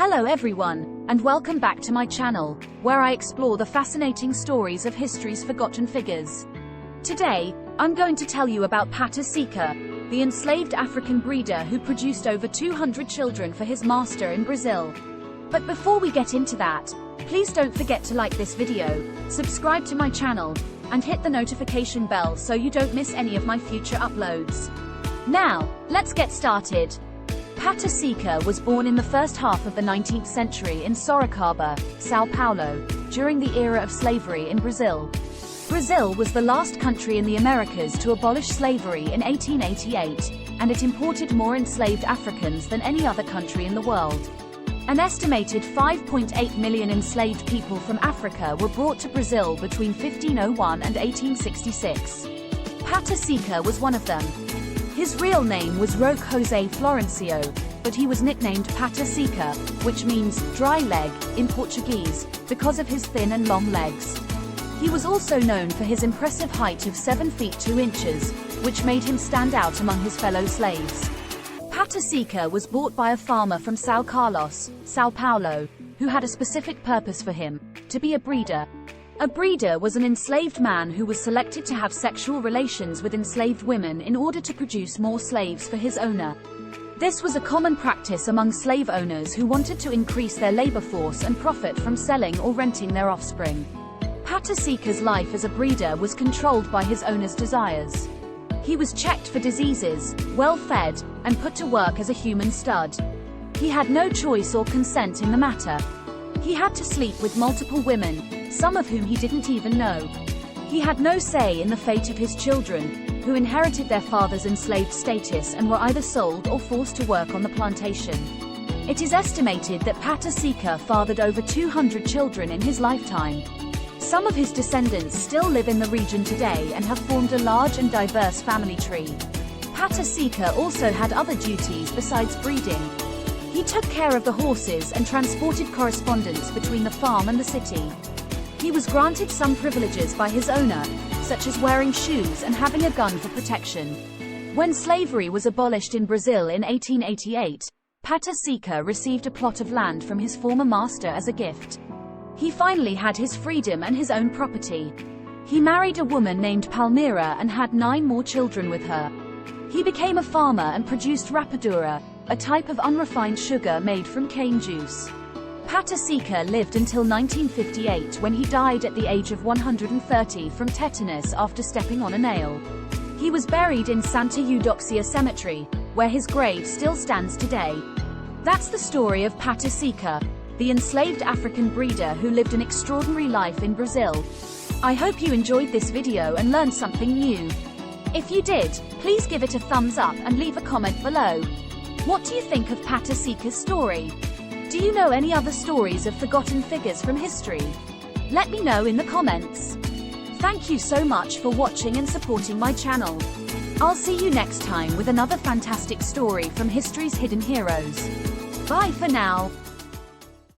Hello everyone, and welcome back to my channel, where I explore the fascinating stories of history's forgotten figures. Today, I'm going to tell you about Pata Seca, the enslaved African breeder who produced over 200 children for his master in Brazil. But before we get into that, please don't forget to like this video, subscribe to my channel, and hit the notification bell so you don't miss any of my future uploads. Now, let's get started. Pata Seca was born in the first half of the 19th century in Sorocaba, São Paulo, during the era of slavery in Brazil. Brazil was the last country in the Americas to abolish slavery in 1888, and it imported more enslaved Africans than any other country in the world. An estimated 5.8 million enslaved people from Africa were brought to Brazil between 1501 and 1866. Pata Seca was one of them. His real name was Roque José Florencio, but he was nicknamed Pata Seca, which means dry leg in Portuguese, because of his thin and long legs. He was also known for his impressive height of 7 feet 2 inches, which made him stand out among his fellow slaves. Pata Seca was bought by a farmer from São Carlos, São Paulo, who had a specific purpose for him: to be a breeder. A breeder was an enslaved man who was selected to have sexual relations with enslaved women in order to produce more slaves for his owner. This was a common practice among slave owners who wanted to increase their labor force and profit from selling or renting their offspring. Pata Seca's life as a breeder was controlled by his owner's desires. He was checked for diseases, well-fed, and put to work as a human stud. He had no choice or consent in the matter. He had to sleep with multiple women, some of whom he didn't even know. He had no say in the fate of his children, who inherited their father's enslaved status and were either sold or forced to work on the plantation. It is estimated that Pata Seca fathered over 200 children in his lifetime. Some of his descendants still live in the region today and have formed a large and diverse family tree. Pata Seca also had other duties besides breeding. He took care of the horses and transported correspondence between the farm and the city. He was granted some privileges by his owner, such as wearing shoes and having a gun for protection. When slavery was abolished in Brazil in 1888, Pata Seca received a plot of land from his former master as a gift. He finally had his freedom and his own property. He married a woman named Palmira and had 9 more children with her. He became a farmer and produced rapadura, a type of unrefined sugar made from cane juice. Pata Seca lived until 1958, when he died at the age of 130 from tetanus after stepping on a nail. He was buried in Santa Eudoxia Cemetery, where his grave still stands today. That's the story of Pata Seca, the enslaved African breeder who lived an extraordinary life in Brazil. I hope you enjoyed this video and learned something new. If you did, please give it a thumbs up and leave a comment below. What do you think of Pata Seca's story? Do you know any other stories of forgotten figures from history? Let me know in the comments. Thank you so much for watching and supporting my channel. I'll see you next time with another fantastic story from history's hidden heroes. Bye for now.